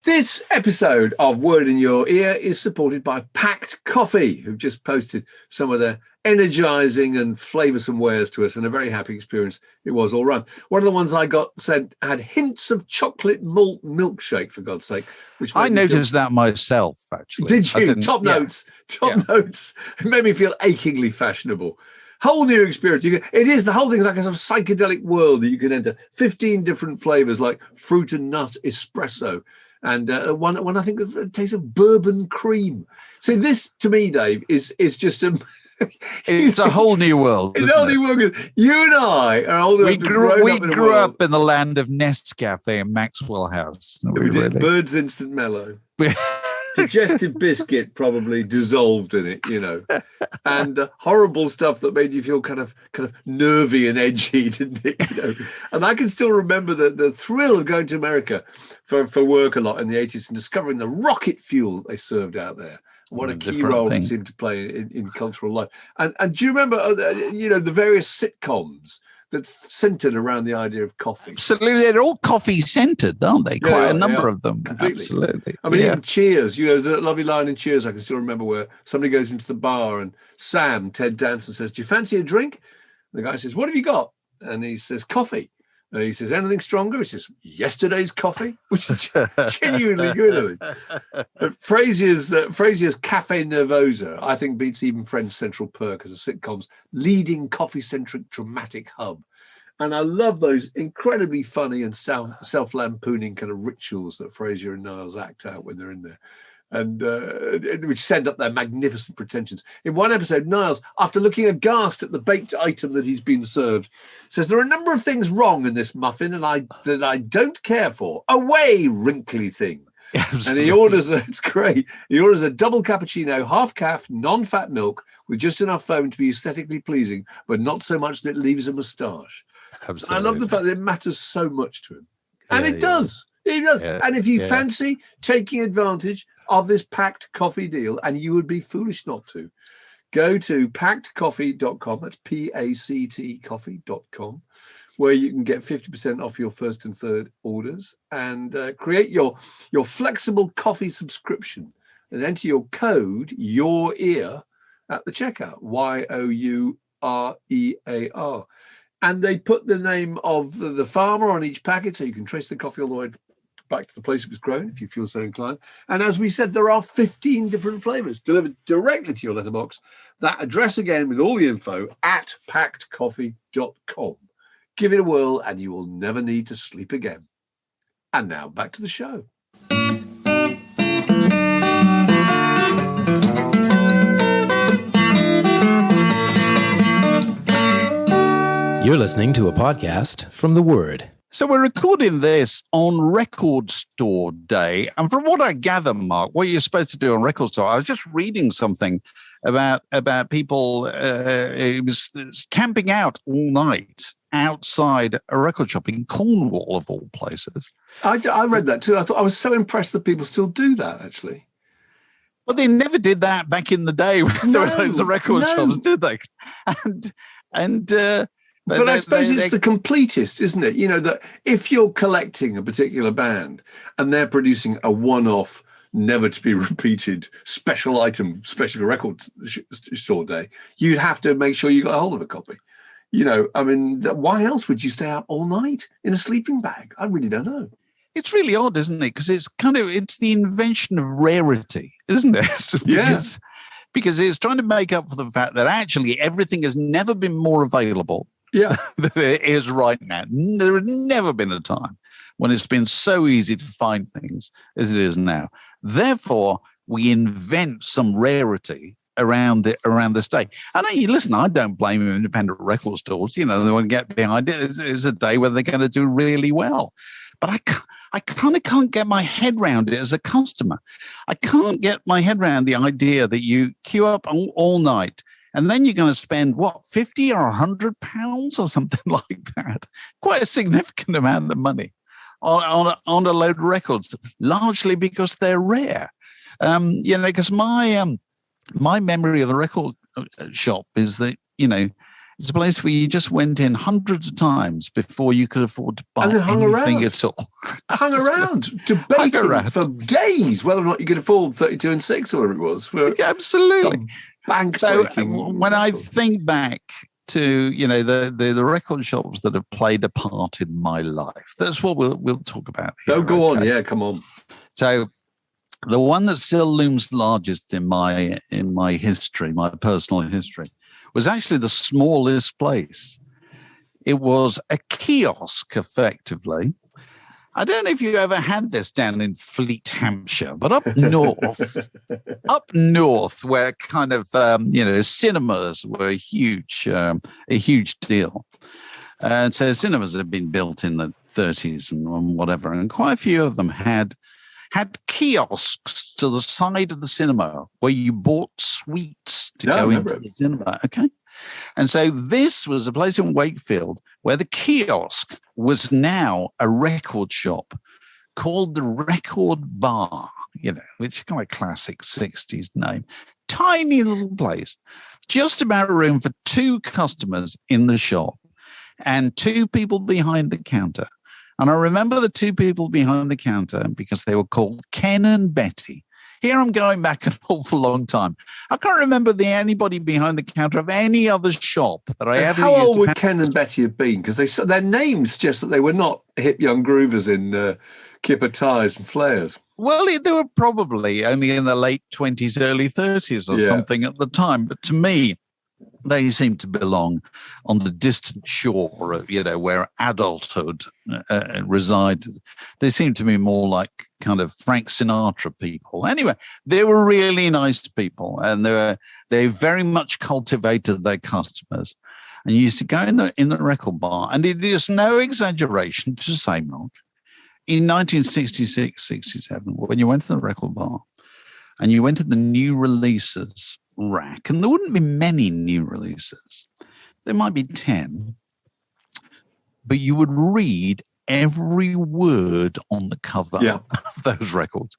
This episode of Word in Your Ear is supported by Packed Coffee, who've just posted some of their energizing and flavoursome wares to us, and a very happy experience it was all round. One of the ones I got sent had hints of chocolate malt milkshake, for God's sake. Which I noticed that myself, actually. Did you? Top notes. Top notes. It made me feel achingly fashionable. Whole new experience. The whole thing is like a sort of psychedelic world that you can enter. 15 different flavours like fruit and nut espresso. And one I think a taste of bourbon cream. So this, to me, Dave, is just a... It's a whole new world. It's a whole new world. You and I are old enough We grew up in the land of Nescafe and Maxwell House. We did. Bird's Instant Mellow. Digestive biscuit probably dissolved in it, and horrible stuff that made you feel kind of nervy and edgy, didn't it? And I can still remember the thrill of going to America for work a lot in the 80s and discovering the rocket fuel they served out there. What a key role it seemed to play in cultural life. And do you remember, the various sitcoms that centered around the idea of coffee? Absolutely. They're all coffee-centered, aren't they? Quite a number of them. Completely. Absolutely. I mean, even Cheers, there's a lovely line in Cheers I can still remember where somebody goes into the bar and Ted Danson says, "Do you fancy a drink?" And the guy says, "What have you got?" And he says, "Coffee." And he says, "Anything stronger?" He says, "Yesterday's coffee," which is genuinely good. Frasier's Cafe Nervosa, I think, beats even French Central Perk as a sitcom's leading coffee-centric dramatic hub. And I love those incredibly funny and self-lampooning kind of rituals that Frasier and Niles act out when they're in there, and which send up their magnificent pretensions. In one episode, Niles, after looking aghast at the baked item that he's been served, says, "There are a number of things wrong in this muffin that I don't care for. Away, wrinkly thing." Absolutely. And he orders it's great. He orders a double cappuccino, half calf, non-fat milk, with just enough foam to be aesthetically pleasing, but not so much that it leaves a moustache. Absolutely. I love the fact that it matters so much to him. And it does. It does. Yeah. And if you fancy taking advantage of this Packed Coffee deal, and you would be foolish not to, go to packedcoffee.com. That's PACT coffee.com, where you can get 50% off your first and third orders, and create your flexible coffee subscription and enter your code YOUREAR at the checkout, YOUREAR. And they put the name of the farmer on each packet, so you can trace the coffee all the way back to the place it was grown, if you feel so inclined. And as we said, there are 15 different flavors delivered directly to your letterbox. That address again, with all the info, at packedcoffee.com. Give it a whirl and you will never need to sleep again. And now back to the show. You're listening to a podcast from The Word. So we're recording this on Record Store Day. And from what I gather, Mark, what you're supposed to do on Record Store, I was just reading something about people it was camping out all night outside a record shop in Cornwall, of all places. I read that too. I thought I was so impressed that people still do that, actually. Well, they never did that back in the day when there were loads of record shops, did they? But I suppose it's the completist, isn't it? That if you're collecting a particular band and they're producing a one-off, never to be repeated special item, special record store day, you'd have to make sure you got a hold of a copy. Why else would you stay out all night in a sleeping bag? I really don't know. It's really odd, isn't it? Because it's the invention of rarity, isn't it? Because it's trying to make up for the fact that actually everything has never been more available. Yeah, that it is right now. There has never been a time when it's been so easy to find things as it is now. Therefore, we invent some rarity around this day. And listen, I don't blame independent record stores. They want to get behind it. It's a day where they're going to do really well. But I kind of can't get my head around it as a customer. I can't get my head around the idea that you queue up all night. And then you're going to spend, £50 or £100 or something like that. Quite a significant amount of money on a load of records, largely because they're rare. Because my memory of the record shop is that, It's a place where you just went in hundreds of times before you could afford to buy anything at all. Hung around, debating for days whether or not you could afford 32 and 6 or whatever it was. Absolutely. So when I think back to, the record shops that have played a part in my life, that's what we'll talk about here. Oh, go on. Yeah, come on. So the one that still looms largest in my history, my personal history, was actually the smallest place. It was a kiosk, effectively. I don't know if you ever had this down in Fleet, Hampshire, but up north, where kind of cinemas were a huge deal. And so cinemas had been built in the 30s and whatever, and quite a few of them had kiosks to the side of the cinema where you bought sweets to go into the cinema. Okay. And so this was a place in Wakefield where the kiosk was now a record shop called the Record Bar, which is kind of classic 60s name. Tiny little place, just about room for 2 customers in the shop and 2 people behind the counter. And I remember the 2 people behind the counter because they were called Ken and Betty. Here I'm going back an awful long time. I can't remember anybody behind the counter of any other shop that I ever used. How old would Ken and Betty have been? Because their names suggest that they were not hip young groovers in kipper ties and flares. Well, they were probably only in the late 20s, early 30s or something at the time. But to me, they seem to belong on the distant shore of, where adulthood resided. They seem to be more like kind of Frank Sinatra people. Anyway, they were really nice people, and they very much cultivated their customers. And you used to go in the record bar, and it is no exaggeration to say, Mark, in 1966, 67, when you went to the record bar and you went to the new releases rack, and there wouldn't be many new releases. There might be 10, but you would read every word on the cover of those records.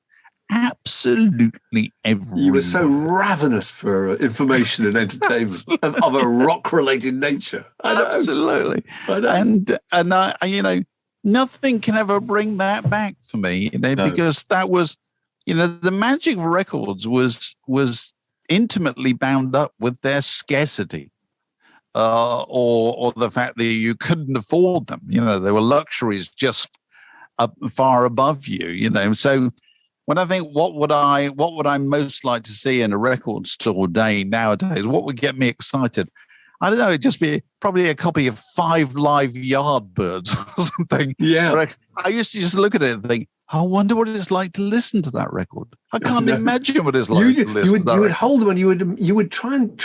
Absolutely every You were so ravenous for information and entertainment of a rock-related nature. Absolutely. And I, nothing can ever bring that back for me, because that was, the magic of records was intimately bound up with their scarcity, or the fact that you couldn't afford them. There were luxuries just far above you. So when I think what would I most like to see in a record store day nowadays, what would get me excited? I don't know. It'd just be probably a copy of 5 Live Yardbirds or something. Yeah. I used to just look at it and think, I wonder what it's like to listen to that record. I can't imagine what it's like to listen to that record. You would hold them and you would try and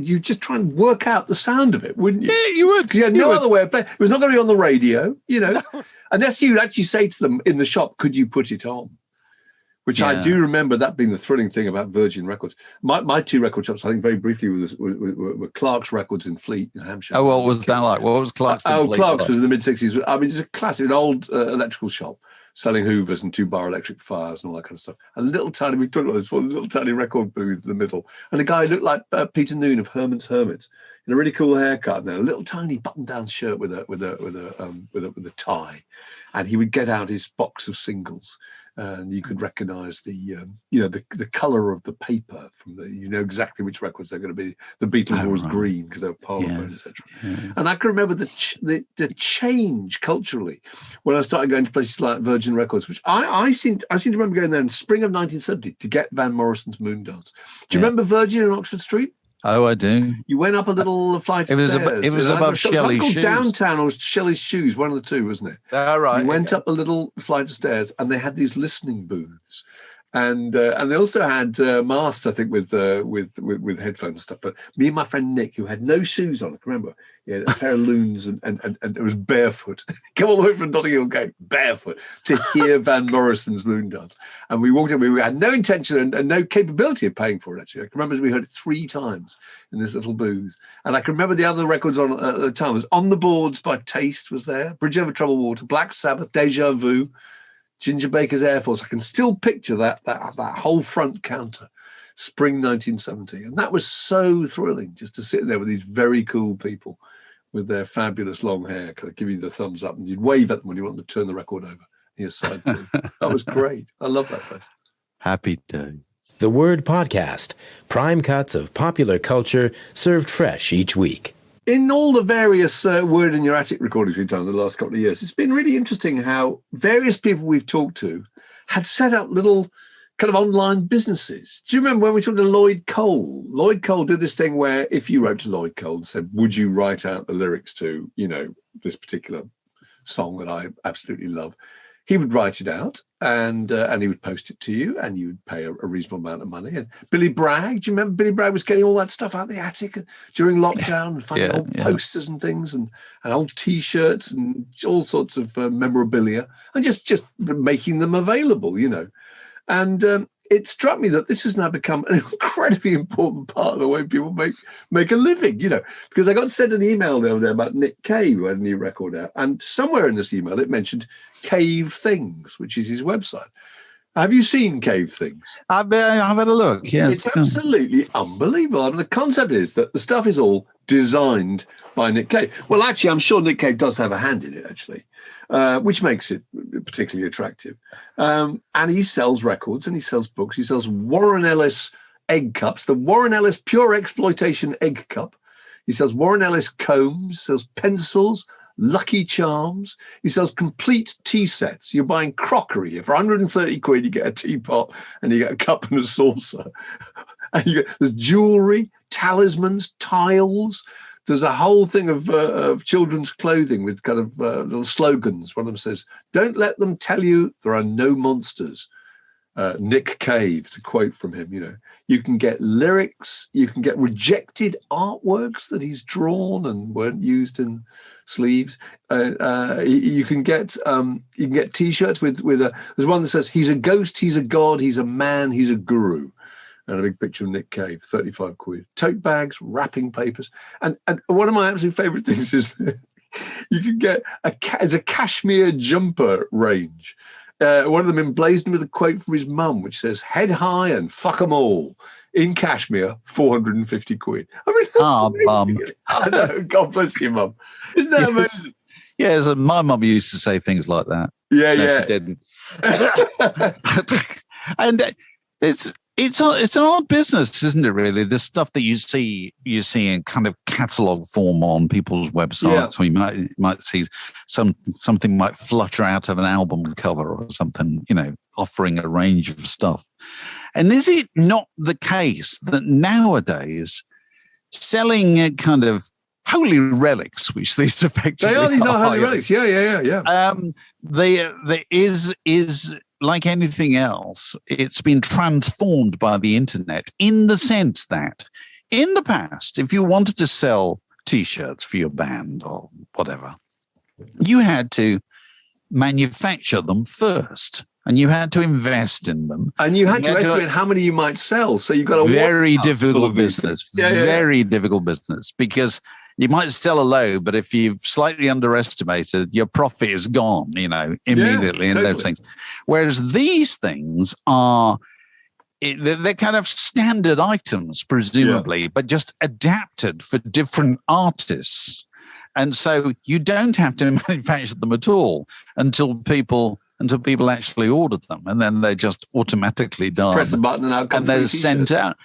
you just try and work out the sound of it, wouldn't you? Yeah, you would. Because you had no other way of playing. It was not going to be on the radio, unless you'd actually say to them in the shop, could you put it on? Which I do remember that being the thrilling thing about Virgin Records. My 2 record shops, I think very briefly, were Clark's Records in Fleet, in Hampshire. Oh, what was that like? What was Clark's in Fleet? Clark's was in the mid-60s. I mean, it's a classic, an old electrical shop selling Hoovers and 2-bar electric fires and all that kind of stuff. A little tiny, we talked about this before, a little tiny record booth in the middle. And a guy who looked like Peter Noone of Herman's Hermits, in a really cool haircut and a little tiny button-down shirt with a tie. And he would get out his box of singles. And you could recognise the colour of the paper from exactly which records they're going to be. The Beatles were always green because they were parlophone, etc. Yes. And I can remember the change culturally when I started going to places like Virgin Records, which I seem to remember going there in spring of 1970 to get Van Morrison's Moondance. Do you remember Virgin in Oxford Street? Oh, I do. You went up a little flight of stairs. It was above Shelley's Shoes. Downtown or Shelley's Shoes, one of the two, wasn't it? Oh, right. You went up a little flight of stairs, and they had these listening booths, and they also had masks, I think, with headphones and stuff. But me and my friend Nick, who had no shoes on, I can remember, he had a pair of loons and it was barefoot. Come all the way from Notting Hill Gate, barefoot, to hear Van Morrison's Moondance. And we walked in, we had no intention and no capability of paying for it, actually. I can remember we heard it 3 times in this little booth. And I can remember the other records on at the time was On the Boards by Taste was there, Bridge Over Troubled Water, Black Sabbath, Deja Vu, Ginger Baker's Air Force. I can still picture that whole front counter. spring 1970. And that was so thrilling, just to sit there with these very cool people with their fabulous long hair, kind of giving you the thumbs up, and you'd wave at them when you wanted to turn the record over. Your side too. That was great. I love that place. Happy day. The Word Podcast, prime cuts of popular culture served fresh each week. In all the various Word in Your Attic recordings we've done in the last couple of years, it's been really interesting how various people we've talked to had set up little kind of online businesses. Do you remember when we talked to Lloyd Cole? Lloyd Cole did this thing where if you wrote to Lloyd Cole and said, would you write out the lyrics to, this particular song that I absolutely love, he would write it out and he would post it to you, and you would pay a reasonable amount of money. And Billy Bragg, do you remember Billy Bragg was getting all that stuff out of the attic during lockdown, and finding old posters and things and old T-shirts and all sorts of memorabilia, and just making them available, And it struck me that this has now become an incredibly important part of the way people make a living, because I got sent an email the other day about Nick Cave, who had a new record out. And somewhere in this email, it mentioned Cave Things, which is his website. Have you seen Cave Things? I've had a look, yes. It's absolutely unbelievable. I mean, the concept is that the stuff is all designed by Nick Cave. Well, actually, I'm sure Nick Cave does have a hand in it, actually, which makes it particularly attractive. And he sells records and he sells books. He sells Warren Ellis egg cups, the Warren Ellis Pure Exploitation egg cup. He sells Warren Ellis combs, sells pencils, Lucky Charms. He sells complete tea sets. You're buying crockery. For 130 quid, you get a teapot and you get a cup and a saucer. And there's jewelry, talismans, tiles. There's a whole thing of children's clothing with kind of little slogans. One of them says, "Don't let them tell you there are no monsters." Nick Cave, to quote from him, you can get lyrics, you can get rejected artworks that he's drawn and weren't used in sleeves. You can get T-shirts with there's one that says, "He's a ghost, he's a god, he's a man, he's a guru." And a big picture of Nick Cave, 35 quid. Tote bags, wrapping papers. And one of my absolute favourite things is you can get a cashmere jumper range. One of them emblazoned with a quote from his mum, which says, "Head high and fuck 'em all." In cashmere, 450 quid. I mean, that's Mum. I know, God bless you, Mum. Isn't that amazing? Yeah, so my mum used to say things like that. Yeah, no, yeah. She didn't. And it's an odd business, isn't it, really? The stuff that you see in kind of catalogue form on people's websites, where you might see something might flutter out of an album cover or something, offering a range of stuff. And is it not the case that nowadays selling kind of holy relics, which these effectively these are holy relics. Yeah. There is like anything else, it's been transformed by the internet in the sense that in the past, if you wanted to sell T-shirts for your band or whatever, you had to manufacture them first. And you had to invest in them. And you had to estimate how many you might sell. So you've got a very difficult business. Very difficult business, because you might sell a load, but if you've slightly underestimated, your profit is gone, immediately in those things. Whereas these things they're kind of standard items, presumably, but just adapted for different artists. And so you don't have to manufacture them at all until people actually order them, and then they're just automatically done. Press the button and out comes they're sent out.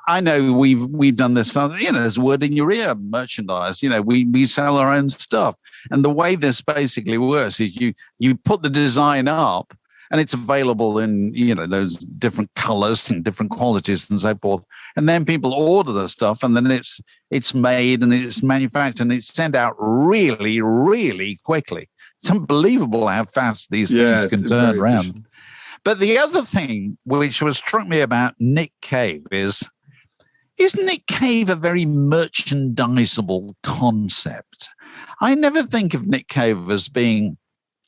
I know we've done this. There's Word in Your Ear merchandise. We sell our own stuff, and the way this basically works is you put the design up, and it's available in those different colors and different qualities and so forth. And then people order the stuff, and then it's made and it's manufactured and it's sent out really, really quickly. It's unbelievable how fast these things can turn around. Efficient. But the other thing which struck me about Nick Cave is Nick Cave a very merchandisable concept? I never think of Nick Cave as being,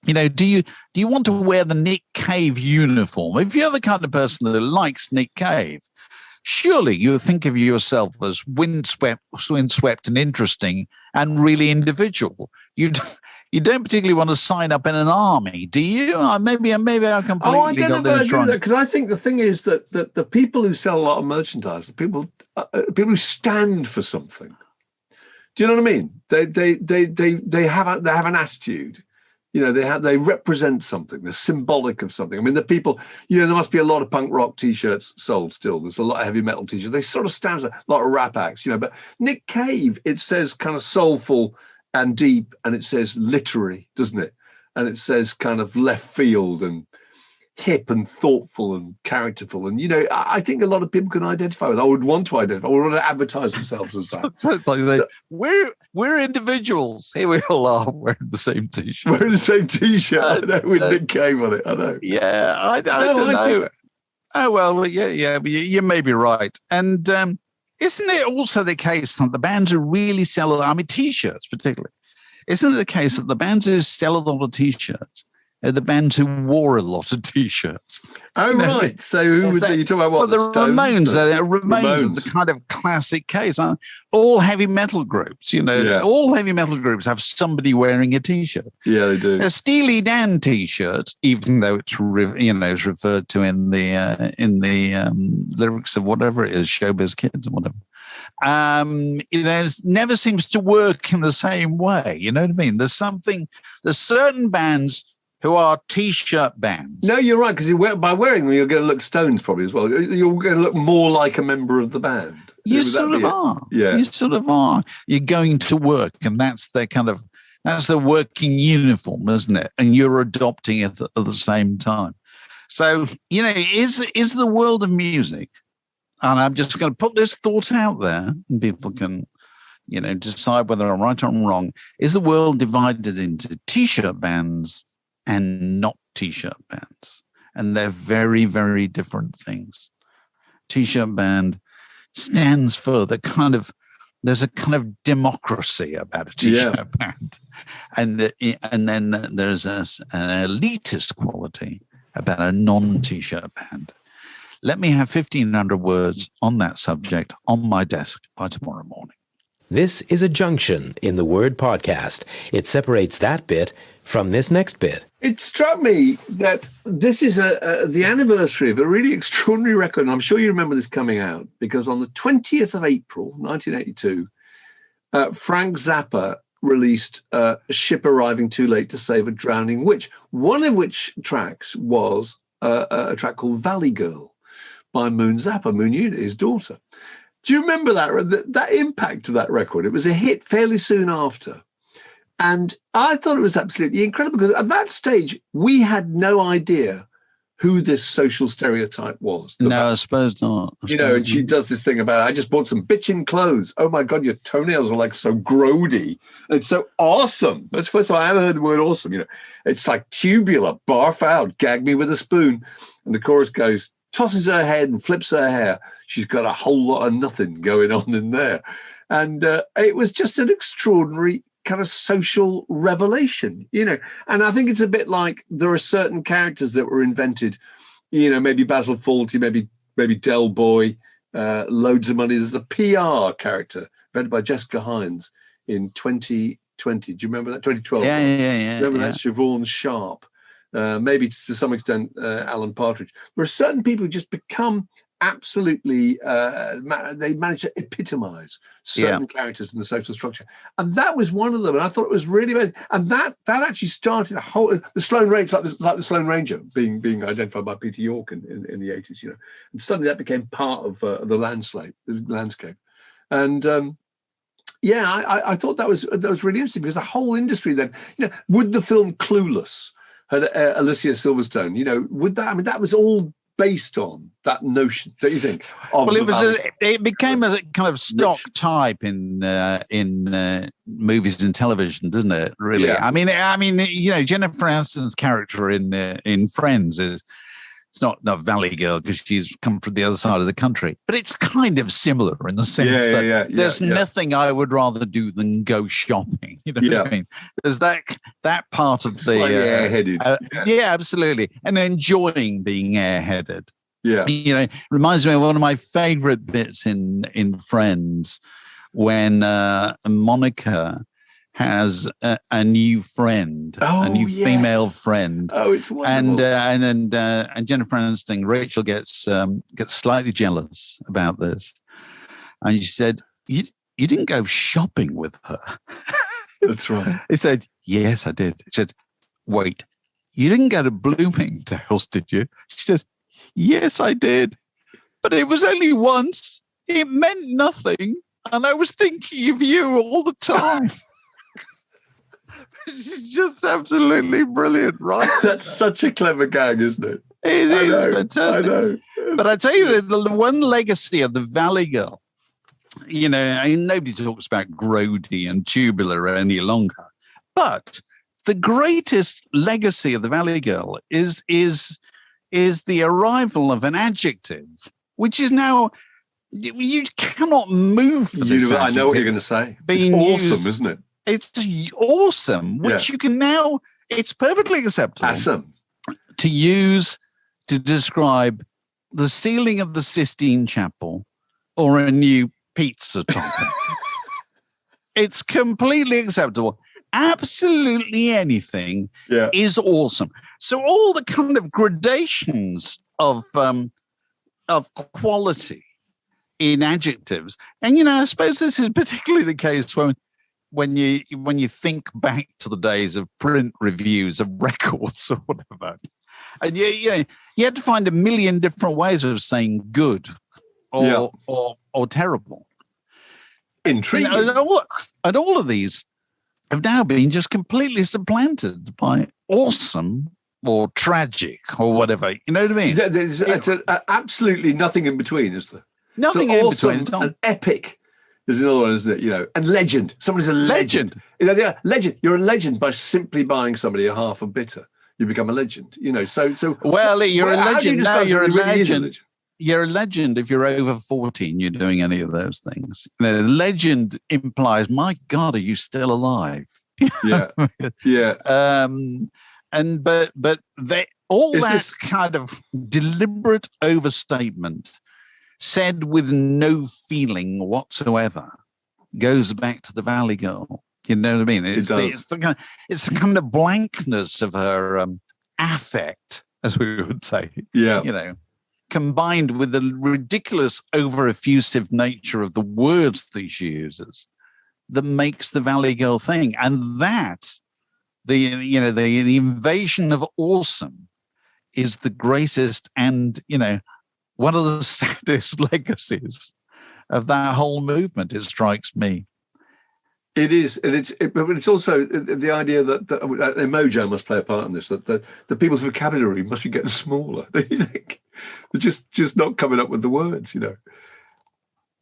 do you want to wear the Nick Cave uniform? If you're the kind of person that likes Nick Cave, surely you think of yourself as windswept and interesting and really individual. You don't particularly want to sign up in an army, do you? Maybe I completely I don't know if I this do wrong. that, because I think the thing is that the people who sell a lot of merchandise, the people who stand for something. Do you know what I mean? They have an attitude. They represent something. They're symbolic of something. I mean, the people, there must be a lot of punk rock T-shirts sold still. There's a lot of heavy metal T-shirts. They sort of stand for a lot of rap acts, But Nick Cave, it says kind of soulful and deep, and it says literary, doesn't it? And it says kind of left field and hip and thoughtful and characterful. And, I think a lot of people can identify with. I would want to identify. I would want to advertise themselves as that. We're individuals. Here we all are wearing the same T-shirt. Wearing the same T-shirt. I know, with Nick Cave on it. I know. Yeah, I don't know. Oh, well, yeah, you may be right. And isn't it also the case that the bands who really sell, T-shirts particularly, isn't it the case that the bands who sell a lot of T-shirts are the bands who wore a lot of T-shirts? Oh, right. So who was you talking about? What? Well, the Ramones. Ramones are the kind of classic case. All heavy metal groups, all heavy metal groups have somebody wearing a T-shirt. Yeah, they do. A Steely Dan T-shirt, even though it's it's referred to in the lyrics of whatever it is, Showbiz Kids or whatever. It never seems to work in the same way. You know what I mean? There's certain bands who are T-shirt bands. No, you're right, because by wearing them, you're going to look stoned probably as well. You're going to look more like a member of the band. You sort of are. Yeah. You sort of are. You're going to work, and that's their working uniform, isn't it? And you're adopting it at the same time. So, is the world of music, and I'm just going to put this thought out there, and people can, decide whether I'm right or I'm wrong, is the world divided into T-shirt bands and not T-shirt bands? And they're very, very different things. T-shirt band stands for there's a kind of democracy about a T-shirt band. And then there's an elitist quality about a non-T-shirt band. Let me have 1,500 words on that subject on my desk by tomorrow morning. This is a junction in the word podcast. It separates that bit from this next bit. It struck me that this is the anniversary of a really extraordinary record. And I'm sure you remember this coming out, because on the 20th of April, 1982, Frank Zappa released A Ship Arriving Too Late to Save a Drowning Witch, one of which tracks was a track called Valley Girl by Moon Zappa, Moon Unit, his daughter. Do you remember that impact of that record? It was a hit fairly soon after. And I thought it was absolutely incredible, because at that stage, we had no idea who this social stereotype was. I suppose not. And she does this thing about, I just bought some bitchin' clothes. Oh my God, your toenails are like so grody. And it's so awesome. That's the first time I ever heard the word awesome. It's like tubular, barf out, gag me with a spoon. And the chorus goes, tosses her head and flips her hair. She's got a whole lot of nothing going on in there. And it was just an extraordinary kind of social revelation, and I think it's a bit like there are certain characters that were invented, maybe Basil Fawlty, maybe Del Boy, loads of money. There's the PR character invented by Jessica Hines in 2020. Do you remember that? 2012. Yeah. Remember that? Siobhan Sharp, maybe to some extent Alan Partridge. There are certain people who just become absolutely, they manage to epitomize certain characters in the social structure, and that was one of them. And I thought it was really amazing. And that actually started the Sloane Ranger, like the Sloane Ranger being identified by Peter York in the 80s, and suddenly that became part of the landscape. And I thought that was really interesting, because the whole industry then, would the film Clueless had Alicia Silverstone, would that? I mean, that was all based on that notion, don't you think? Well, it became a kind of stock type in movies and television, doesn't it? Really, yeah. I mean, Jennifer Aniston's character in Friends it's not Valley Girl, because she's come from the other side of the country, but it's kind of similar in the sense that there's nothing I would rather do than go shopping. You know what I mean? There's that part of the airheaded. Absolutely, and enjoying being airheaded. Yeah, reminds me of one of my favorite bits in Friends when Monica has a new friend, a new female friend. Oh, it's wonderful. And Jennifer Aniston, Rachel gets slightly jealous about this, and she said, "You didn't go shopping with her." That's right. He said, "Yes, I did." He said, "Wait, you didn't go to Bloomingdale's, did you?" She said, "Yes, I did, but it was only once. It meant nothing, and I was thinking of you all the time." It's just absolutely brilliant, right? That's such a clever gag, isn't it? It is fantastic. I know. But I tell you, the one legacy of the Valley Girl, you know, I mean, nobody talks about grody and tubular any longer. But the greatest legacy of the Valley Girl is the arrival of an adjective, which is now, you cannot move for this. I know what you're going to say. It's awesome, isn't it? It's awesome, which you can now, it's perfectly acceptable to use to describe the ceiling of the Sistine Chapel or a new pizza topping. It's completely acceptable. Absolutely anything is awesome. So all the kind of gradations of quality in adjectives, and you know, I suppose this is particularly the case when you think back to the days of print reviews of records or whatever, and you had to find a million different ways of saying good or terrible. Intriguing. And all of these have now been just completely supplanted by awesome or tragic or whatever. You know what I mean? There's absolutely nothing in between, is there? Nothing so in awesome between. And epic. There's another one, isn't it? You know, and legend. Somebody's a legend. You know, legend. You're a legend by simply buying somebody a half a bitter. You become a legend. You know, so. Well, you're a legend. Now you're a legend. Legend. You're a legend if you're over 40 and you're doing any of those things. You know, legend implies, my God, are you still alive? Yeah, yeah. But that kind of deliberate overstatement, said with no feeling whatsoever, goes back to the Valley Girl. You know what I mean? It's the kind of blankness of her affect, as we would say. Yeah, you know, combined with the ridiculous over-effusive nature of the words that she uses, that makes the Valley Girl thing. And that, the invasion of awesome is the greatest and, you know, one of the saddest legacies of that whole movement, it strikes me. It is, and it's also the idea that emoji must play a part in this. That the people's vocabulary must be getting smaller. Don't you think? They're just not coming up with the words. You know,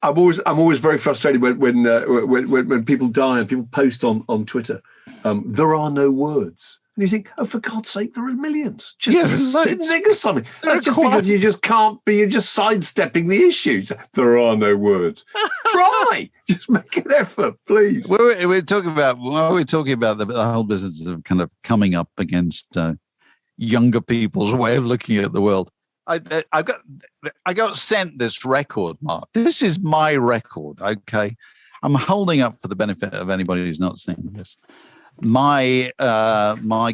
I'm always very frustrated when people die and people post on Twitter. There are no words. And you think, oh, for God's sake, there are millions. Just think of something. That's just because you just can't be, you're just sidestepping the issues. There are no words. Try. Just make an effort, please. We're talking about the whole business of kind of coming up against younger people's way of looking at the world. I got sent this record, Mark. This is my record, okay? I'm holding up for the benefit of anybody who's not seen this. My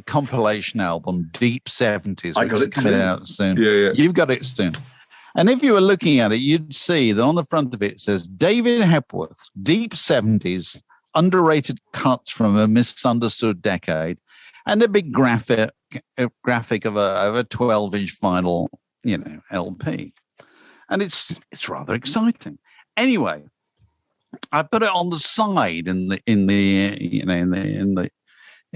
compilation album, Deep 70s, which is coming out soon. Yeah. You've got it soon. And if you were looking at it, you'd see that on the front of it says David Hepworth, Deep 70s, underrated cuts from a misunderstood decade, and a big graphic of a 12-inch vinyl, you know, LP. And it's rather exciting. Anyway, I put it on the side in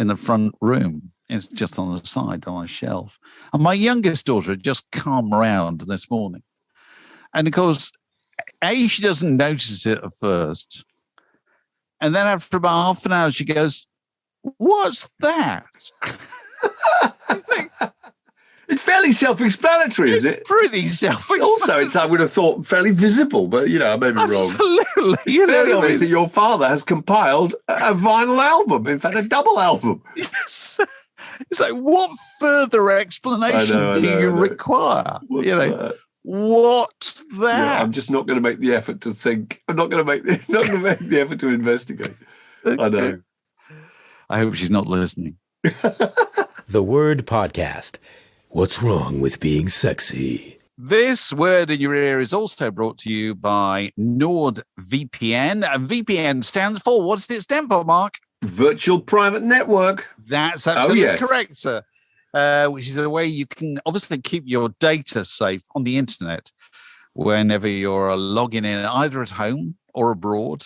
the front room. It's just on the side on a shelf. And my youngest daughter had just come round this morning. And of course, she doesn't notice it at first. And then after about half an hour, she goes, "What's that?" It's fairly self-explanatory, isn't it? It's pretty self-explanatory. Also, I would have thought fairly visible, but, you know, I may be wrong. Absolutely. It's fairly obvious that your father has compiled a vinyl album, in fact, a double album. Yes. It's like, what further explanation do you require? What's that? What's that? Yeah, I'm just not going to make the effort to think. I'm not going to make the effort to investigate. I know. I hope she's not listening. The Word Podcast. What's wrong with being sexy? This Word in Your Ear is also brought to you by NordVPN. And VPN stands for, what does it stand for, Mark? Virtual Private Network. That's absolutely correct, sir. Which is a way you can obviously keep your data safe on the internet whenever you're logging in, either at home or abroad.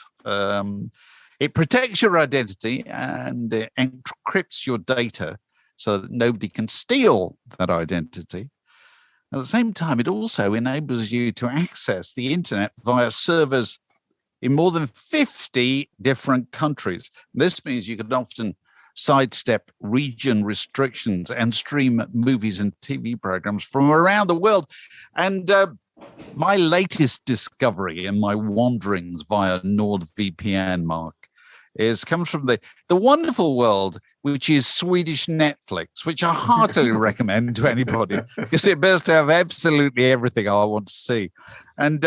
It protects your identity and it encrypts your data so that nobody can steal that identity. At the same time, it also enables you to access the internet via servers in more than 50 different countries. This means you can often sidestep region restrictions and stream movies and TV programs from around the world. And my latest discovery in my wanderings via NordVPN, Mark, comes from the wonderful world, which is Swedish Netflix, which I heartily recommend to anybody because it must have absolutely everything I want to see. And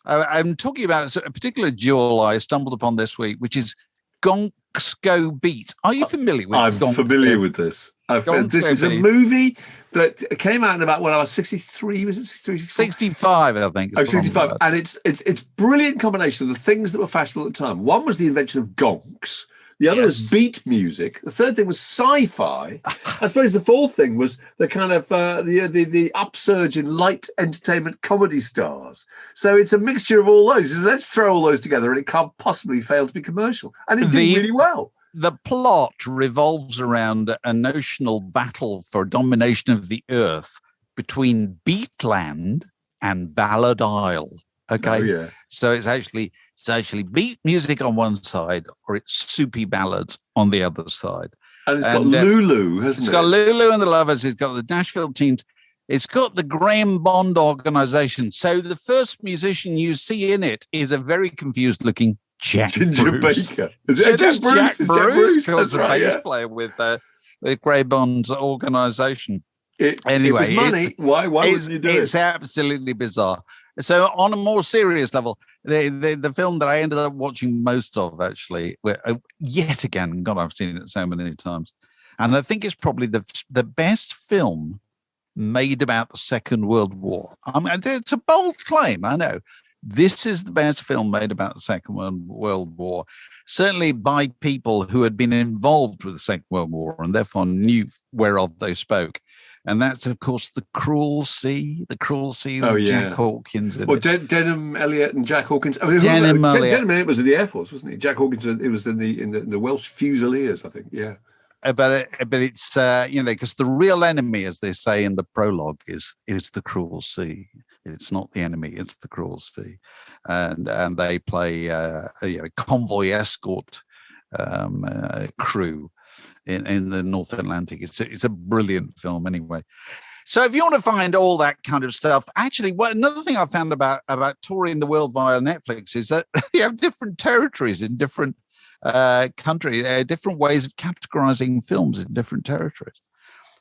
I'm talking about a particular jewel I stumbled upon this week, which is Gonsko Beat. Are you familiar with I'm familiar with this. This is a movie that came out in about when I was 63. Was it 63? 65, I think. 65. And it's brilliant combination of the things that were fashionable at the time. One was the invention of gonks. The other was beat music. The third thing was sci-fi. I suppose the fourth thing was the kind of the upsurge in light entertainment comedy stars. So it's a mixture of all those. Let's throw all those together, and it can't possibly fail to be commercial. And it did really well. The plot revolves around a notional battle for domination of the earth between Beatland and Ballad Isle. Okay, so it's actually beat music on one side, or it's soupy ballads on the other side. And it's got Lulu, hasn't it? It's got Lulu and the Lovers. It's got the Nashville Teens. It's got the Graham Bond organization. So the first musician you see in it is a very confused-looking Ginger Bruce. Baker. Is it Jack Bruce? Jack Bruce, That's a bass player with Graham Bond's organization. Anyway, it was money. Why wouldn't you do it? It's absolutely bizarre. So on a more serious level, the film that I ended up watching most of, actually, yet again, God, I've seen it so many times, and I think it's probably the best film made about the Second World War. I mean, it's a bold claim, I know. This is the best film made about the Second World War, certainly by people who had been involved with the Second World War and therefore knew whereof they spoke. And that's, of course, The Cruel Sea. The Cruel Sea with Jack Hawkins. Denham Elliott and Jack Hawkins. I mean, Denham Elliott was in the Air Force, wasn't he? Jack Hawkins, it was in the Welsh Fusiliers, I think, yeah. But it's, because the real enemy, as they say in the prologue, is the Cruel Sea. It's not the enemy, it's the Cruel Sea. And they play a convoy escort crew in the North Atlantic. It's a brilliant film anyway. So if you want to find all that kind of stuff, actually, another thing I found about touring the world via Netflix is that you have different territories in different countries, different ways of categorizing films in different territories.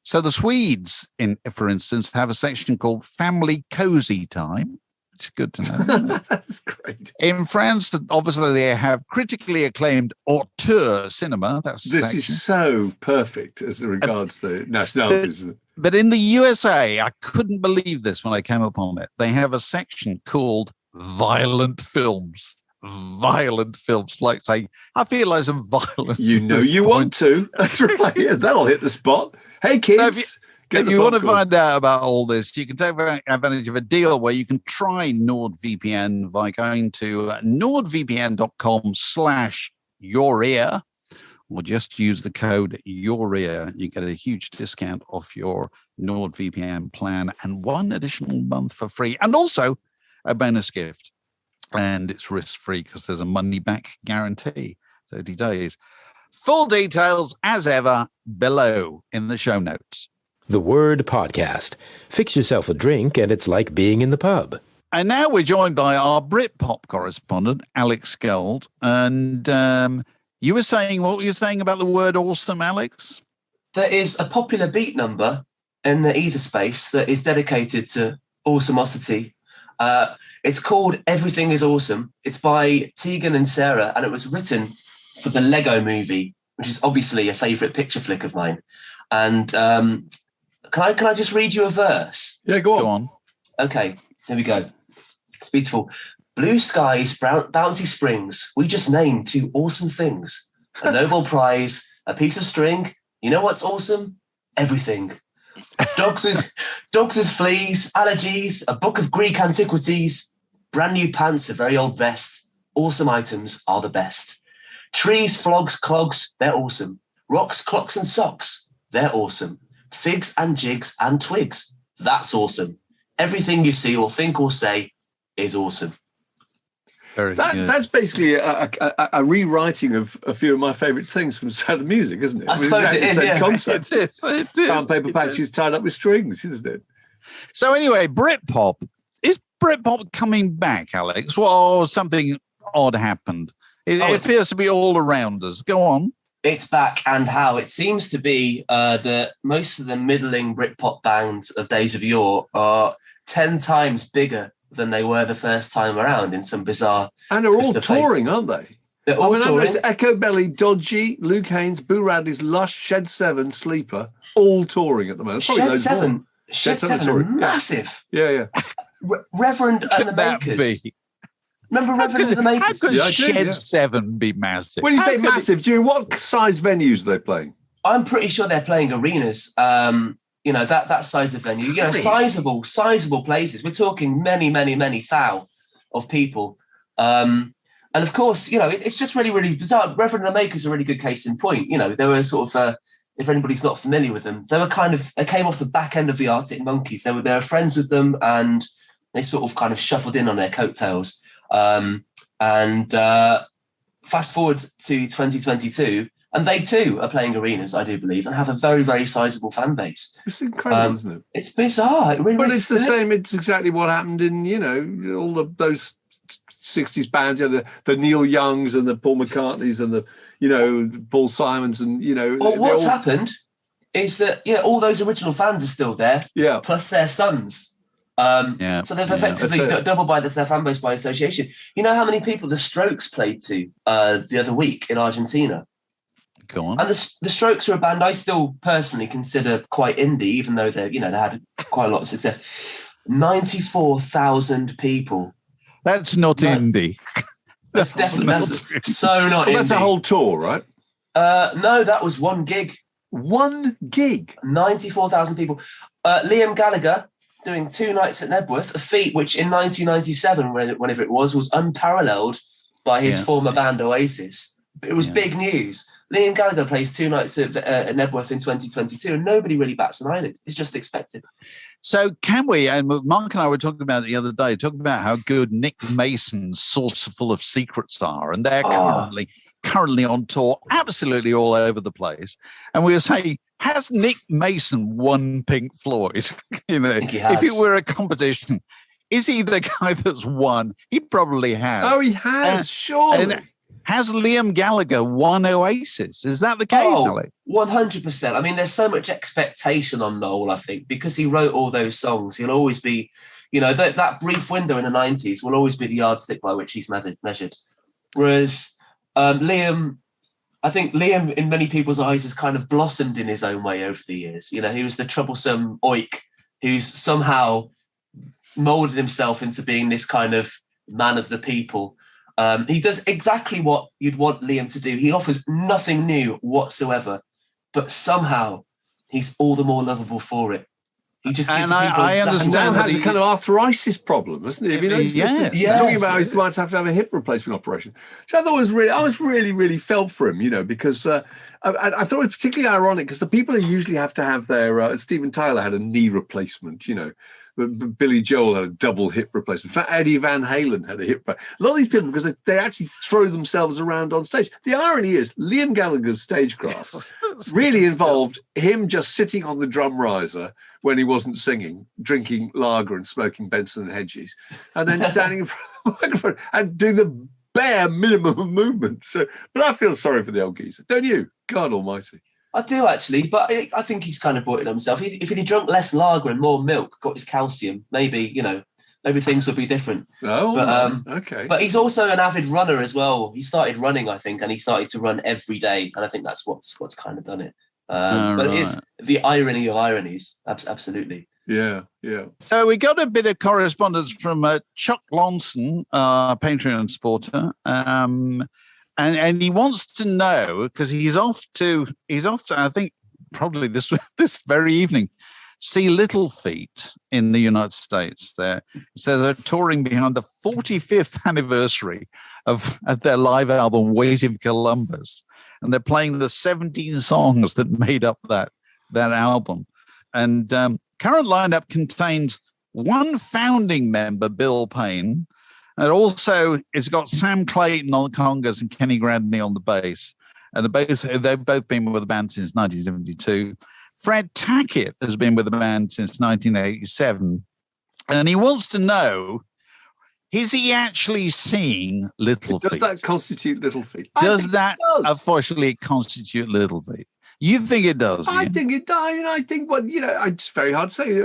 So the Swedes, for instance, have a section called Family Cozy Time. It's good to know. That's great. In France, obviously, they have critically acclaimed auteur cinema. This is so perfect as regards the nationalities. But in the USA, I couldn't believe this when I came upon it. They have a section called Violent Films. Violent films, like saying, I feel like some violence. You know you want to. That's right. Yeah, that'll hit the spot. Hey, kids. If you want to find out about all this, you can take advantage of a deal where you can try NordVPN by going to nordvpn.com/yourear, or just use the code YOUREAR. You get a huge discount off your NordVPN plan and one additional month for free, and also a bonus gift. And it's risk-free because there's a money-back guarantee, 30 days. Full details, as ever, below in the show notes. The Word Podcast. Fix yourself a drink and it's like being in the pub. And now we're joined by our Britpop correspondent, Alex Gold. And you were saying, what were you saying about the word awesome, Alex? There is a popular beat number in the ether space that is dedicated to awesomosity. It's called Everything is Awesome. It's by Tegan and Sarah, and it was written for the Lego movie which is obviously a favourite picture flick of mine. And can I just read you a verse? Yeah, go on. Go on. Okay, here we go. It's beautiful. Blue skies, bouncy springs. We just named 2 awesome things. A Nobel Prize, a piece of string. You know what's awesome? Everything. Dogs as fleas, allergies, a book of Greek antiquities, brand new pants, a very old vest. Awesome items are the best. Trees, flogs, clogs, they're awesome. Rocks, clocks and socks, they're awesome. Figs and jigs and twigs, that's awesome. Everything you see or think or say is awesome. That's basically a rewriting of a few of my favourite things from Sound of Music, isn't it? I suppose it is, the same yeah. concept. It is. Found paper patches tied up with strings, isn't it? So anyway, Britpop. Is Britpop coming back, Alex? Well, something odd happened. It appears to be all around us. Go on. It's back, and how? It seems to be that most of the middling Britpop bands of days of yore are 10 times bigger than they were the first time around in some bizarre... And they're all touring, aren't they? They're all touring. Echo Belly, Dodgy, Luke Haynes, Boo Radley's, Lush, Shed 7, Sleeper, all touring at the moment. Shed 7 are massive. Yeah. Reverend and the Makers. Remember Reverend and the Makers? How could Shed 7 be massive? When you say massive, what size venues are they playing? I'm pretty sure they're playing arenas. That size of venue. Sizable places. We're talking many, many, many thou of people. And of course, it's just really, really bizarre. Reverend and the Makers are a really good case in point. They were sort of, if anybody's not familiar with them, they came off the back end of the Arctic Monkeys. They were friends with them, and they sort of kind of shuffled in on their coattails. Fast forward to 2022, and they too are playing arenas, I do believe, and have a very, very sizable fan base. It's incredible, isn't it? It's bizarre. But it's the same. It's exactly what happened in, all those 60s bands, the Neil Youngs and the Paul McCartneys and the, Paul Simons and, Well, what's happened is that, all those original fans are still there, plus their sons. So they've effectively doubled by their fan base by association. You know how many people the Strokes played to the other week in Argentina? Go on. And the Strokes are a band I still personally consider quite indie, even though they had quite a lot of success. 94,000 people. That's not indie. That's definitely so not indie. That's a whole tour, right? No, that was one gig. One gig? 94,000 people. Liam Gallagher doing 2 nights at Nebworth, a feat which in 1997, whenever it was unparalleled by his former band Oasis. It was big news. Liam Gallagher plays 2 nights at Nebworth in 2022, and nobody really bats an eyelid. It's just expected. So can we, and Mark and I were talking about it the other day, talking about how good Nick Mason's Saucerful of Secrets are, and they're currently on tour, absolutely all over the place. And we were saying, has Nick Mason won Pink Floyd? I think he has. If it were a competition, is he the guy that's won? He probably has. Oh, he has, surely. Has Liam Gallagher won Oasis? Is that the case, Ali? 100%. I mean, there's so much expectation on Noel, I think, because he wrote all those songs. He'll always be, that brief window in the 90s will always be the yardstick by which he's measured. Whereas Liam, I think Liam, in many people's eyes, has kind of blossomed in his own way over the years. He was the troublesome oik who's somehow molded himself into being this kind of man of the people. He does exactly what you'd want Liam to do. He offers nothing new whatsoever, but somehow he's all the more lovable for it. He just gives I understand has a kind of arthritis problem, doesn't he? I mean, talking about he might have to have a hip replacement operation, which I thought was really felt for him, because I thought it was particularly ironic because the people who usually have to have their Steven Tyler had a knee replacement, Billy Joel had a double hip replacement. Eddie Van Halen had a hip replacement. A lot of these people, because they actually throw themselves around on stage. The irony is, Liam Gallagher's stagecraft really involved him just sitting on the drum riser when he wasn't singing, drinking lager and smoking Benson and Hedges, and then standing in front of the microphone and doing the bare minimum of movement. So, but I feel sorry for the old geezer, don't you? God almighty. I do, actually, but I think he's kind of brought it on himself. If he'd drunk less lager and more milk, got his calcium, maybe, maybe things would be different. Oh, but okay. But he's also an avid runner as well. He started running, I think, and he started to run every day, and I think that's what's kind of done it. But it is the irony of ironies, absolutely. Yeah. So we got a bit of correspondence from Chuck Lonson, Patreon supporter, and he wants to know, because he's off to I think probably this very evening, see Little Feat in the United States. So they're touring behind the 45th anniversary of their live album Waiting for Columbus, and they're playing the 17 songs that made up that album. And current lineup contains one founding member, Bill Payne, and also it's got Sam Clayton on the congas and Kenny Gradney on the bass. And they've both been with the band since 1972. Fred Tackett has been with the band since 1987. And he wants to know, is he actually seeing Little Feat? Does that constitute Little Feat? Does that officially constitute Little Feat? You think it does? I think it does. I think it's very hard to say.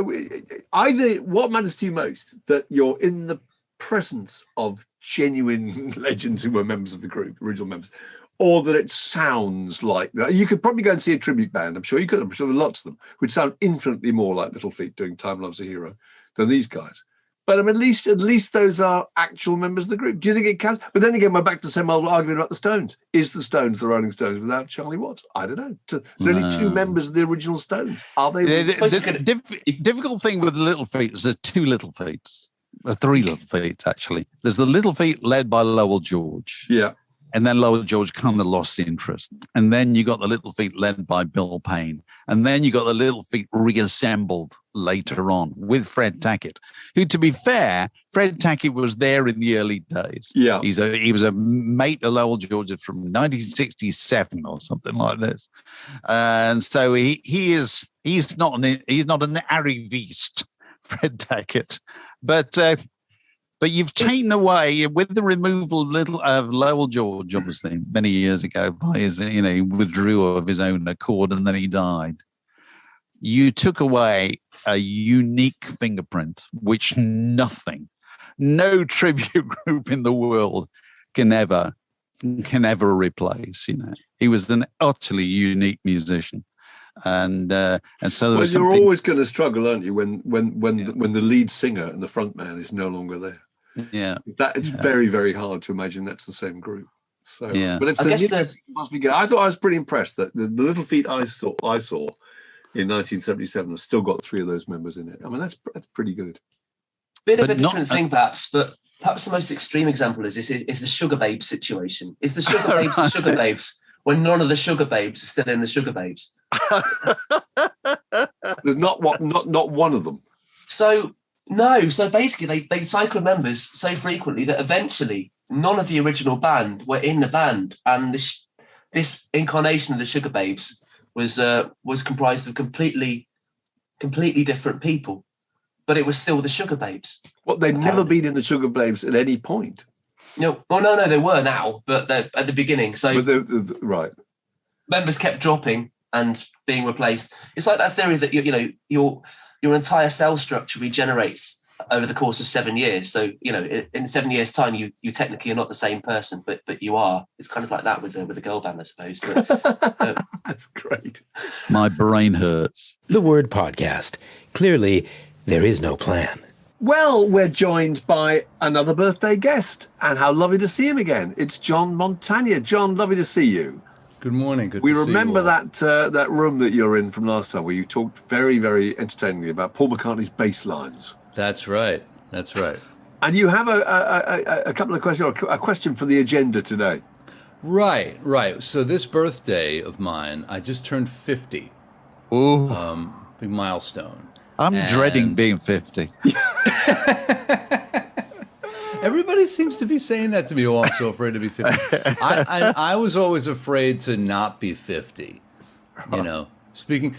Either what matters to you most, that you're in the presence of genuine legends who were members of the group, original members, or that it sounds like you could probably go and see a tribute band. I'm sure you could. I'm sure there are lots of them which sound infinitely more like Little Feat doing "Time Loves a Hero" than these guys. But I mean, at least those are actual members of the group. Do you think it counts? But then again, we're back to the same old argument about the Stones. Is the Stones the Rolling Stones without Charlie Watts? I don't know. There's only two members of the original Stones. Are they? The difficult thing with the Little Feat is there's two Little Feats. There's three Little Feats, actually. There's the Little Feat led by Lowell George. Yeah. And then Lowell George kind of lost interest. And then you got the Little Feat led by Bill Payne. And then you got the Little Feat reassembled later on with Fred Tackett, who, to be fair, Fred Tackett was there in the early days. Yeah. He was a mate of Lowell George from 1967 or something like this. And so he's not an arriviste, Fred Tackett. But you've taken away, with the removal of Lowell George, obviously, many years ago, by his, he withdrew of his own accord and then he died. You took away a unique fingerprint, which no tribute group in the world can ever replace. He was an utterly unique musician. And so there was you're always going to struggle, aren't you, when the lead singer and the front man is no longer there. Yeah, that it's very, very hard to imagine that's the same group. So, yeah, but must be good. I thought I was pretty impressed that the Little Feat I saw in 1977 has still got three of those members in it. I mean, that's pretty good. Bit of a different thing, perhaps, but perhaps the most extreme example is the Sugar Babes situation. Is the Sugar Babes the Sugar Babes when none of the Sugar Babes are still in the Sugar Babes? There's not one of them. So basically they cycle members so frequently that eventually none of the original band were in the band, and this incarnation of the Sugar Babes was comprised of completely different people, but it was still the Sugar Babes. Well, they'd never been in the Sugar Babes at any point. No, they were now, but they're at the beginning. So right, members kept dropping and being replaced. It's like that theory that your entire cell structure regenerates over the course of 7 years. So, in 7 years' time, you technically are not the same person, but you are. It's kind of like that with a girl band, I suppose. But, that's great. My brain hurts. The word podcast. Clearly, there is no plan. Well, we're joined by another birthday guest, and how lovely to see him again. It's John Montagna. John, lovely to see you. Good morning. Good we to see you. remember that room that you're in from last time, where you talked very, very entertainingly about Paul McCartney's bass lines. That's right. And you have a couple of questions, or a question for the agenda today. Right. So this birthday of mine, I just turned 50. Ooh. Big milestone. I'm dreading being 50. Everybody seems to be saying that to me. Oh, I'm so afraid to be 50. I was always afraid to not be 50. Speaking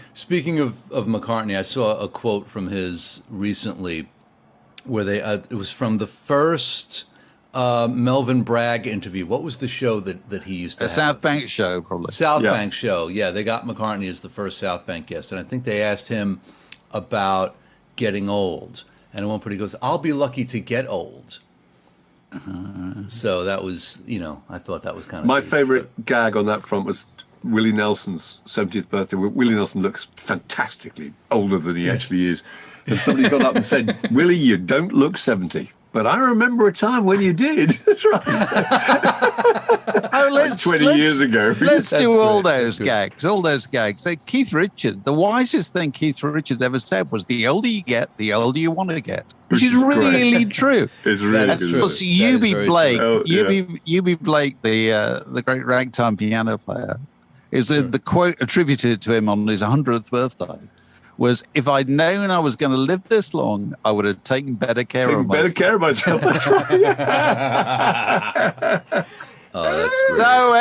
of McCartney, I saw a quote from his recently, where it was from the first Melvin Bragg interview. What was the show that he used to have? The South Bank show, probably. South Bank show. Yeah, they got McCartney as the first South Bank guest, and I think they asked him about getting old. And at one point he goes, "I'll be lucky to get old." So that was, I thought that was kind of my favorite gag on that front was Willie Nelson's 70th birthday. Willie Nelson looks fantastically older than he actually is. And somebody got up and said, "Willie, you don't look 70. But I remember a time when you did." That's right. Let's, 20 years ago. Let's do great. all those gags. So Keith Richards, the wisest thing Keith Richards ever said was, "The older you get, the older you want to get," which is really true. It's really That's good. true. Of course, UB Blake, true. Oh, yeah. UB Blake, the great ragtime piano player, is the quote attributed to him on his 100th birthday was, "If I'd known I was going to live this long, I would have taken better care of myself." That's right. Oh, that's great. So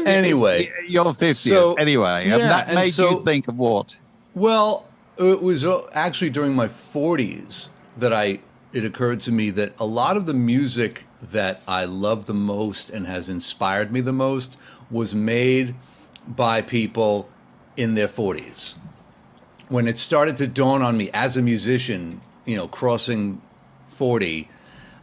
anyway, you're 50. So, anyway, and that and made so- you think of what? Well, it was actually during my 40s that it occurred to me that a lot of the music that I love the most and has inspired me the most was made by people in their 40s. When it started to dawn on me as a musician, crossing 40,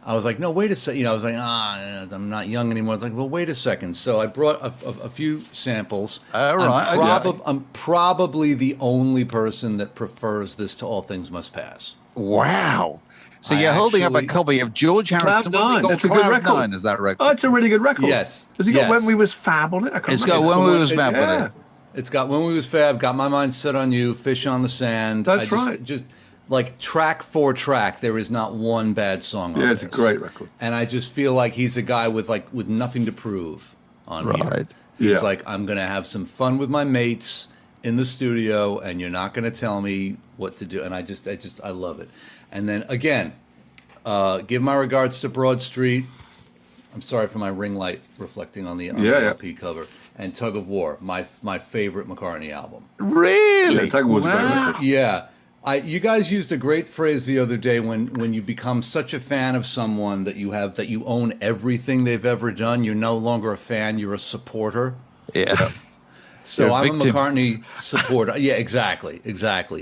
I was like, no, wait a second. I was like, I'm not young anymore. I was like, well, wait a second. So I brought a few samples. All right. I'm probably the only person that prefers this to All Things Must Pass. Wow. So you're holding up a copy of George Harrison. Cloud 9. That's a good record. 9, is that record? Oh, it's a really good record. Yes. Has he got Yes. When We Was Fab on it? I can't It's remember. got When We Was Fab on Yeah. it. It's got When We Was Fab, Got My Mind Set on You, Fish on the Sand. That's right. Just like track for track, there is not one bad song on Yeah, it's a this. great record. And I just feel like he's a guy with nothing to prove on here. Right. He's Yeah. like, I'm going to have some fun with my mates in the studio, and you're not going to tell me what to do. And I love it. And then again, give my regards to Broad Street. I'm sorry for my ring light reflecting on the LP cover. And Tug of War, my favorite McCartney album. Really? Yeah, Tug of War's a great record. Yeah. You guys used a great phrase the other day when you become such a fan of someone that you own everything they've ever done. You're no longer a fan, you're a supporter. Yeah. So You're a I'm victim. a McCartney supporter. Yeah, exactly.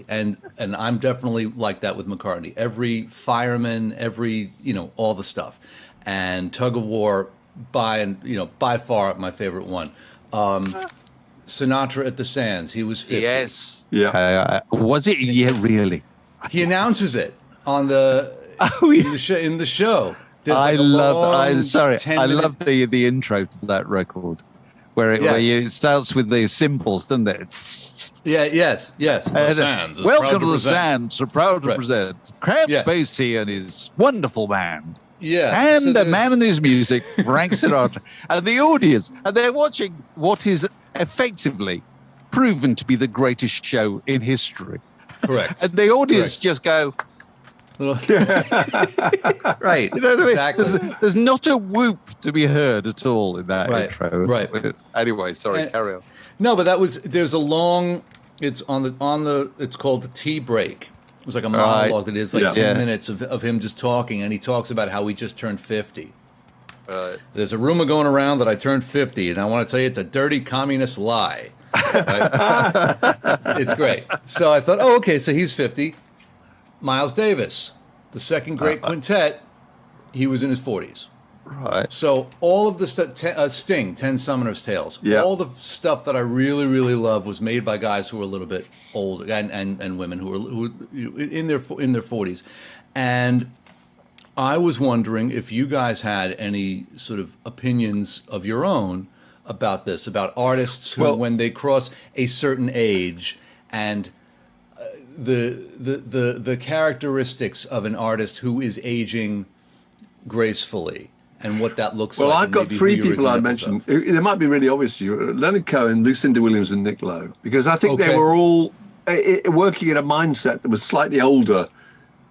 And I'm definitely like that with McCartney. Every fireman, all the stuff. And Tug of War by far my favorite one. Sinatra at the Sands, he was 50. Yes. Yeah. Was it? Yeah, really. He announces it on the in the show. There's I like a love. long 10-minute love the intro to that record, where it starts with the cymbals, doesn't it? Yeah. Yes. The Sands is proud Welcome to the present. Sands. So proud to Right. present Craig Yeah. Basie and his wonderful band. Yeah. And so a there's- man and his music, Frank Sinatra, and the audience, and they're watching what is effectively proven to be the greatest show in history. Correct. And the audience Correct. just go, Right. you know what Exactly. I mean? There's not a whoop to be heard at all in that Right, intro. right. Anyway, sorry, And- carry on. No, but there's a long. It's on the. It's called the tea break. It was like a monologue that is like Yeah. 10 minutes of him just talking, and he talks about how he just turned 50. Right. There's a rumor going around that I turned 50, and I want to tell you it's a dirty communist lie. Right? It's great. So I thought, okay, so he's 50. Miles Davis, the second great quintet, he was in his 40s. Right. So all of the stuff, Sting, 10 Summoner's Tales, Yeah. all the stuff that I really, really love was made by guys who were a little bit older and women who were in their 40s. And I was wondering if you guys had any sort of opinions of your own about this, about artists who, when they cross a certain age, and the characteristics of an artist who is aging gracefully, and what that looks like. Well, I've and got maybe three who your people I'd examples mention. of. They might be really obvious to you: Leonard Cohen, Lucinda Williams, and Nick Lowe, because I think Okay. they were all working in a mindset that was slightly older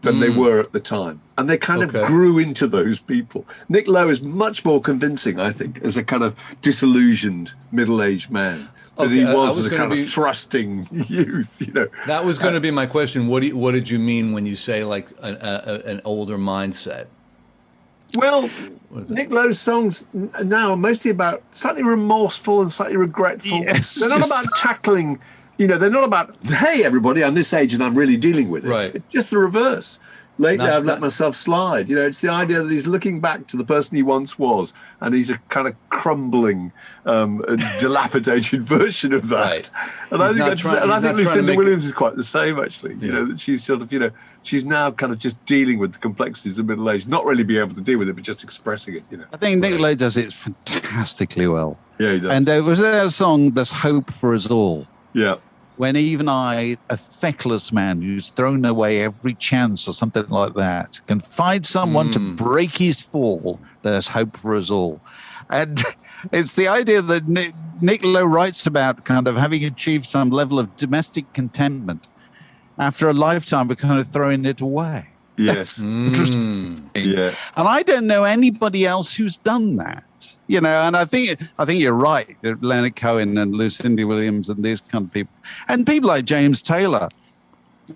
than they were at the time, and they kind of Okay. grew into those people. Nick Lowe is much more convincing, I think, as a kind of disillusioned middle-aged man than he Okay, I was was as a gonna kind be- of thrusting youth. That was going to be my question. What did you mean when you say like an older mindset? Well, Nick Lowe's songs now are mostly about slightly remorseful and slightly regretful. Yes, They're not about tackling, they're not about, hey, everybody, I'm this age and I'm really dealing with it. Right. It's just the reverse. Lately, I've let myself slide. It's the idea that he's looking back to the person he once was, and he's a kind of crumbling, dilapidated version of that. Right. And I think Lucinda Williams is quite the same, actually. Yeah. That she's sort of, she's now kind of just dealing with the complexities of middle age, not really being able to deal with it, but just expressing it. I think Nick Lowe does it fantastically well. Yeah, he does. And was there a song, "There's Hope for Us All"? Yeah. When even I, a feckless man who's thrown away every chance or something like that, can find someone to break his fall, there's hope for us all. And it's the idea that Nick Lowe writes about kind of having achieved some level of domestic contentment after a lifetime of kind of throwing it away. Yes. Yeah. And I don't know anybody else who's done that. And I think you're right. Leonard Cohen and Lucinda Williams and these kind of people, and people like James Taylor,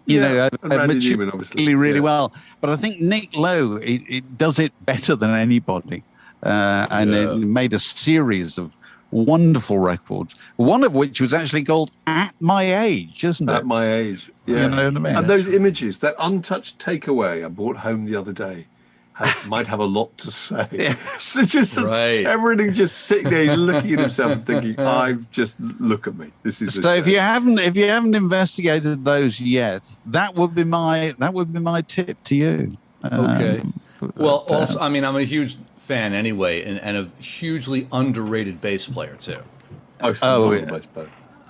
have matured really well. But I think Nick Lowe it does it better than anybody, and it made a series of wonderful records. One of which was actually called "At My Age," isn't it? At My Age, yeah. You know what I mean? And those images, that untouched takeaway I bought home the other day, might have a lot to say. Yes. It's just everything just sitting there looking at himself and thinking, look at me. This is so. If you haven't investigated those yet, that would be my tip to you. Okay. Well, also, I mean, I'm a huge fan anyway, and a hugely underrated bass player too. Bass player.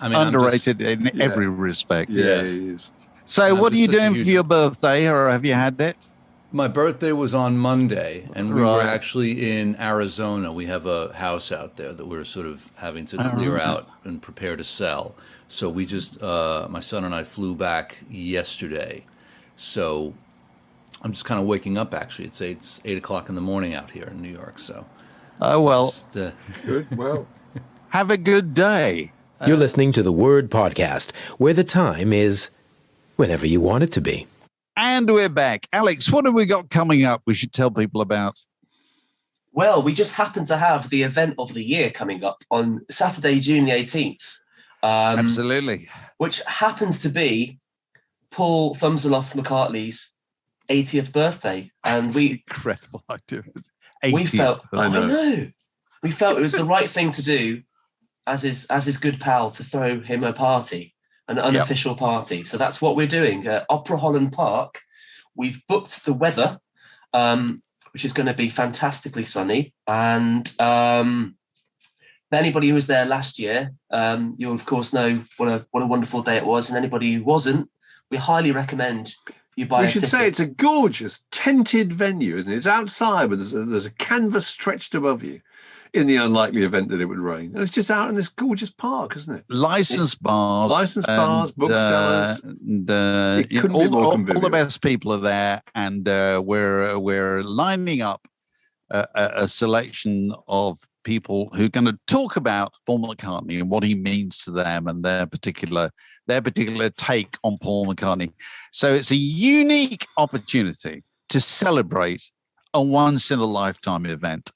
I mean, underrated in every respect. Yeah, he is. So, what are you doing for your birthday, or have you had it? My birthday was on Monday, and we were actually in Arizona. We have a house out there that we're sort of having to clear out and prepare to sell. So we just, my son and I flew back yesterday. So I'm just kind of waking up, actually. It's 8 o'clock in the morning out here in New York. So. Oh, well. Just, good. Well. Have a good day. You're listening to the Word Podcast, where the time is whenever you want it to be. And we're back. Alex, what have we got coming up we should tell people about? Well, we just happen to have the event of the year coming up on Saturday, June the 18th. Absolutely. Which happens to be Paul Thumbsaloff McCartney's 80th birthday. And incredible idea. We felt, I know. We felt it was the right thing to do as his good pal to throw him a party. An unofficial party. So that's what we're doing. Opera Holland Park. We've booked the weather, which is going to be fantastically sunny. And anybody who was there last year, you'll of course know what a wonderful day it was. And anybody who wasn't, we highly recommend you buy a ticket. We should say it's a gorgeous tented venue, isn't it? It's outside, but there's a canvas stretched above you. In the unlikely event that it would rain. And it's just out in this gorgeous park, isn't it? Licensed bars, booksellers. It couldn't be more convenient. All the best people are there, and we're lining up a selection of people who are going to talk about Paul McCartney and what he means to them and their particular take on Paul McCartney. So it's a unique opportunity to celebrate a once-in-a-lifetime event.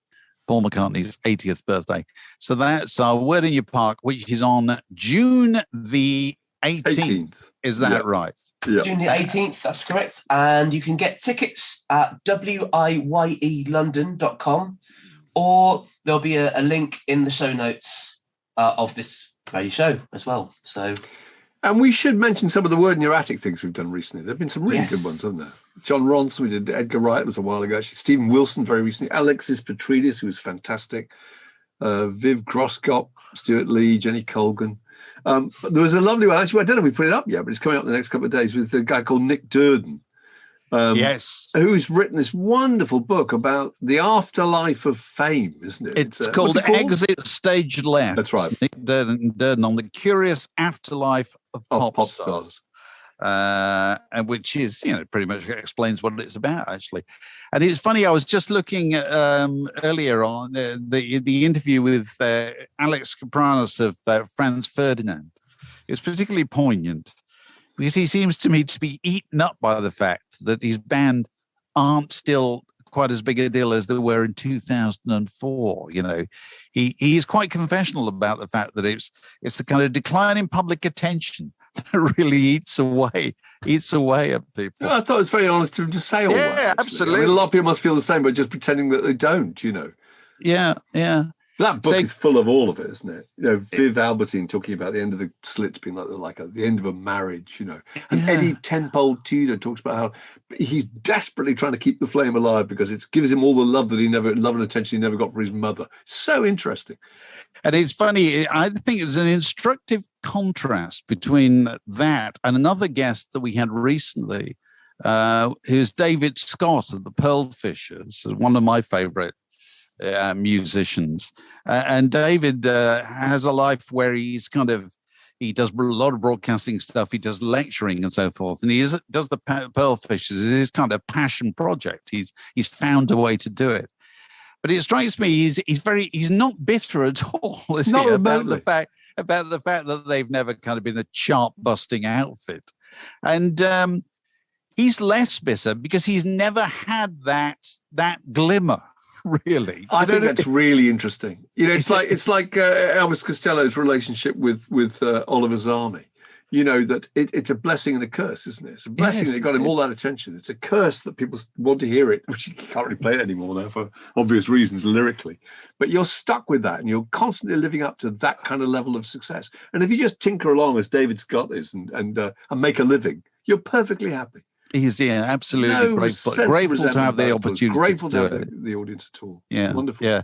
Paul McCartney's 80th birthday. So that's our Word in Your Park, which is on June the 18th. Is that right? Yep. June the 18th, that's correct. And you can get tickets at wiyelondon.com, or there'll be a link in the show notes of this very show as well. And we should mention some of the Word in Your Attic things we've done recently. There have been some really good ones, haven't there? John Ronson, we did Edgar Wright, was a while ago, actually. Stephen Wilson, very recently. Alexis Petridis, who was fantastic. Viv Groskop, Stuart Lee, Jenny Colgan. But there was a lovely one. Actually, I don't know if we put it up yet, but it's coming up in the next couple of days with a guy called Nick Durden. Who's written this wonderful book about the afterlife of fame, isn't it? It's called Exit Stage Left. That's right. Nick Durden on the curious afterlife of pop stars. And which is, pretty much explains what it's about, actually. And it's funny, I was just looking earlier on the interview with Alex Kapranos of Franz Ferdinand. It was particularly poignant because he seems to me to be eaten up by the fact that his band aren't still quite as big a deal as they were in 2004. He is quite confessional about the fact that it's the kind of decline in public attention that really eats away at people. I thought it was very honest of him to say all that. Yeah, actually. absolutely. I mean, a lot of people must feel the same, but just pretending that they don't, Yeah. That book is full of all of it, isn't it? Viv Albertine talking about the end of the slits being like the end of a marriage, And Eddie Tenpole Tudor talks about how he's desperately trying to keep the flame alive because it gives him all the love and attention he never got for his mother. So interesting. And it's funny, I think it's an instructive contrast between that and another guest that we had recently, who's David Scott of the Pearlfishers, one of my favorite musicians. And David has a life where he does a lot of broadcasting stuff. He does lecturing and so forth. And he does the Pearlfishers. It is kind of a passion project. He's found a way to do it. But it strikes me he's not bitter at all, is he? About the fact that they've never kind of been a chart busting outfit. And he's less bitter because he's never had that glimmer. Really, I think that's really interesting. It's like Elvis Costello's relationship with Oliver's Army. That it's a blessing and a curse, isn't it? It's a blessing that got him all that attention. It's a curse that people want to hear it, which you can't really play it anymore now for obvious reasons lyrically. But you're stuck with that, and you're constantly living up to that kind of level of success. And if you just tinker along as David Scott is and make a living, you're perfectly happy. He's absolutely grateful to have the opportunity. Grateful to have the audience at all. Yeah, wonderful. Yeah.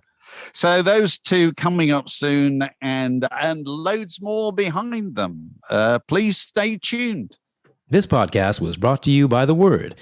So those two coming up soon, and loads more behind them. Please stay tuned. This podcast was brought to you by The Word.